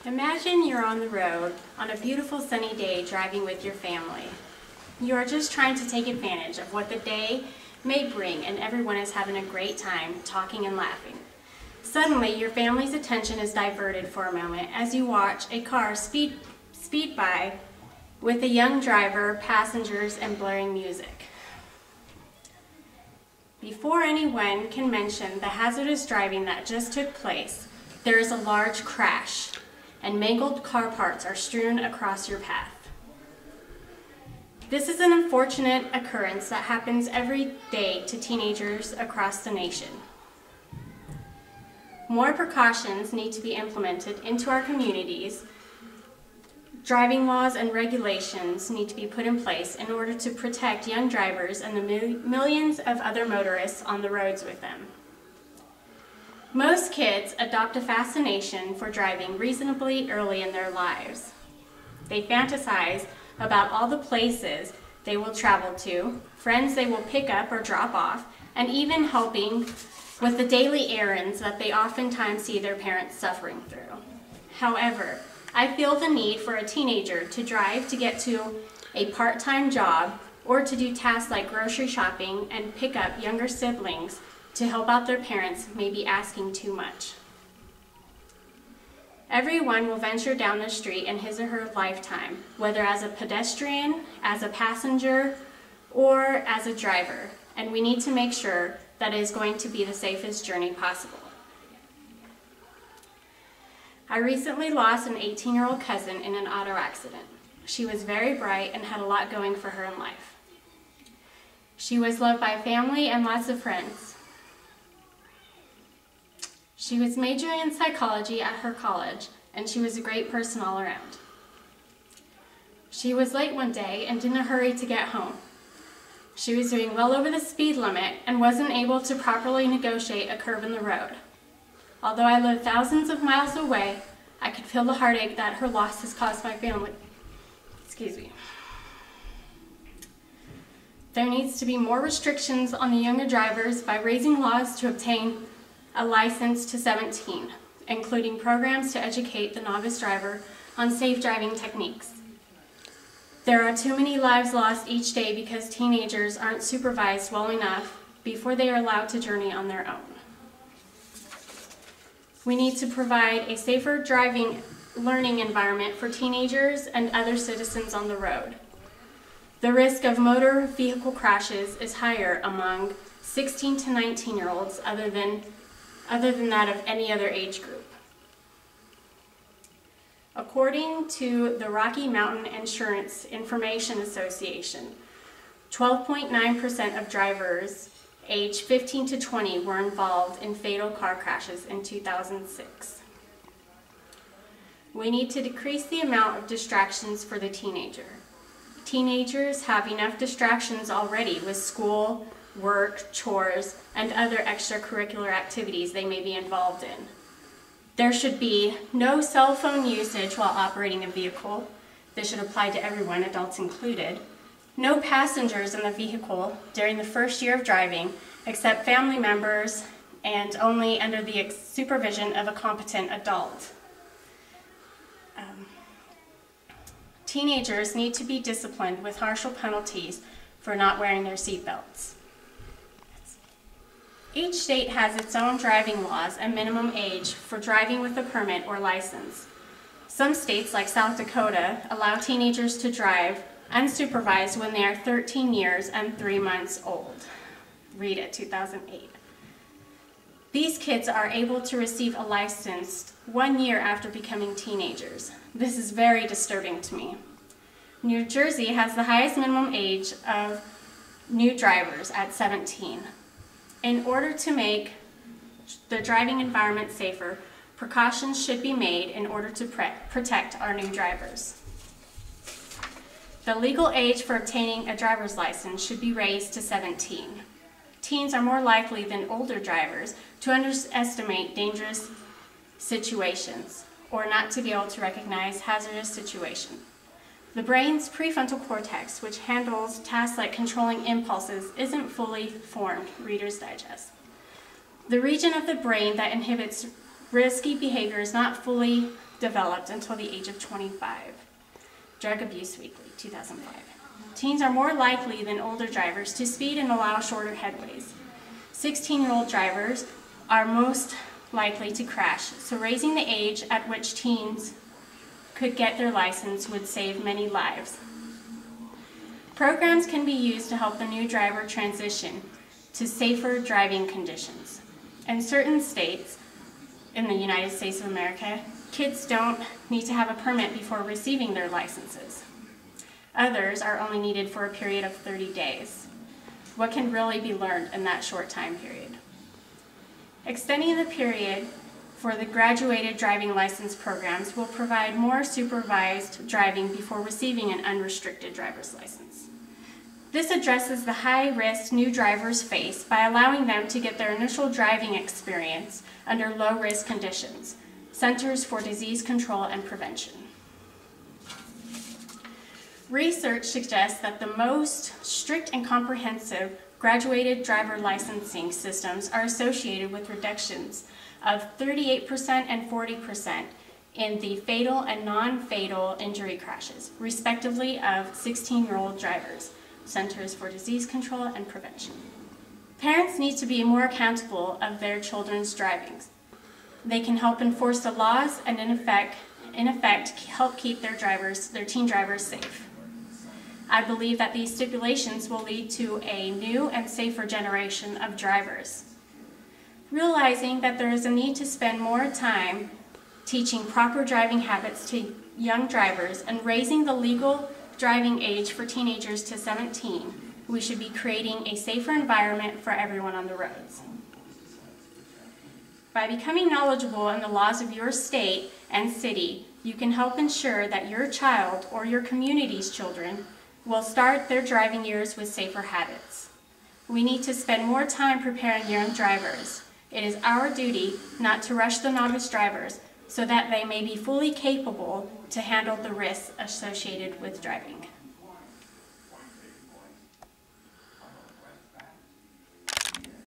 Imagine you're on the road on a beautiful sunny day driving with your family. You are just trying to take advantage of what the day may bring, and everyone is having a great time talking and laughing. Suddenly, your family's attention is diverted for a moment as you watch a car speed by with a young driver, passengers, and blaring music. Before anyone can mention the hazardous driving that just took place, there is a large crash, and mangled car parts are strewn across your path. This is an unfortunate occurrence that happens every day to teenagers across the nation. More precautions need to be implemented into our communities. Driving laws and regulations need to be put in place in order to protect young drivers and the millions of other motorists on the roads with them. Most kids adopt a fascination for driving reasonably early in their lives. They fantasize about all the places they will travel to, friends they will pick up or drop off, and even helping with the daily errands that they oftentimes see their parents suffering through. However, I feel the need for a teenager to drive to get to a part-time job or to do tasks like grocery shopping and pick up younger siblings to help out their parents may be asking too much. Everyone will venture down the street in his or her lifetime, whether as a pedestrian, as a passenger, or as a driver, and we need to make sure that it is going to be the safest journey possible. I recently lost an 18-year-old cousin in an auto accident. She was very bright and had a lot going for her in life. She was loved by family and lots of friends. She was majoring in psychology at her college, and she was a great person all around. She was late one day and in a hurry to get home. She was doing well over the speed limit and wasn't able to properly negotiate a curve in the road. Although I live thousands of miles away, I could feel the heartache that her loss has caused my family. Excuse me. There needs to be more restrictions on the younger drivers by raising laws to obtain a license to 17, including programs to educate the novice driver on safe driving techniques. There are too many lives lost each day because teenagers aren't supervised well enough before they are allowed to journey on their own. We need to provide a safer driving learning environment for teenagers and other citizens on the road. The risk of motor vehicle crashes is higher among 16 to 19-year-olds other than that of any other age group. According to the Rocky Mountain Insurance Information Association, 12.9% of drivers aged 15 to 20 were involved in fatal car crashes in 2006. We need to decrease the amount of distractions for the teenager. Teenagers have enough distractions already with school, work, chores, and other extracurricular activities they may be involved in. There should be no cell phone usage while operating a vehicle. This should apply to everyone, adults included. No passengers in the vehicle during the first year of driving, except family members and only under the supervision of a competent adult. Teenagers need to be disciplined with harsher penalties for not wearing their seatbelts. Each state has its own driving laws and minimum age for driving with a permit or license. Some states, like South Dakota, allow teenagers to drive unsupervised when they are 13 years and 3 months old. Read it, 2008. These kids are able to receive a license 1 year after becoming teenagers. This is very disturbing to me. New Jersey has the highest minimum age of new drivers at 17. In order to make the driving environment safer, precautions should be made in order to protect our new drivers. The legal age for obtaining a driver's license should be raised to 17. Teens are more likely than older drivers to underestimate dangerous situations or not to be able to recognize hazardous situations. The brain's prefrontal cortex, which handles tasks like controlling impulses, isn't fully formed, Reader's Digest. The region of the brain that inhibits risky behavior is not fully developed until the age of 25. Drug Abuse Weekly, 2005. Teens are more likely than older drivers to speed and allow shorter headways. 16-year-old drivers are most likely to crash, so raising the age at which teens could get their license would save many lives. Programs can be used to help the new driver transition to safer driving conditions. In certain states in the United States of America, kids don't need to have a permit before receiving their licenses. Others are only needed for a period of 30 days. What can really be learned in that short time period? Extending the period for the graduated driving license programs will provide more supervised driving before receiving an unrestricted driver's license. This addresses the high risk new drivers face by allowing them to get their initial driving experience under low risk conditions. Centers for Disease Control and Prevention. Research suggests that the most strict and comprehensive graduated driver licensing systems are associated with reductions of 38% and 40% in the fatal and non-fatal injury crashes, respectively, of 16-year-old drivers. Centers for Disease Control and Prevention. Parents need to be more accountable of their children's driving. They can help enforce the laws and in effect help keep their teen drivers safe. I believe that these stipulations will lead to a new and safer generation of drivers. Realizing that there is a need to spend more time teaching proper driving habits to young drivers and raising the legal driving age for teenagers to 17, we should be creating a safer environment for everyone on the roads. By becoming knowledgeable in the laws of your state and city, you can help ensure that your child or your community's children will start their driving years with safer habits. We need to spend more time preparing young drivers. It is our duty not to rush the novice drivers so that they may be fully capable to handle the risks associated with driving.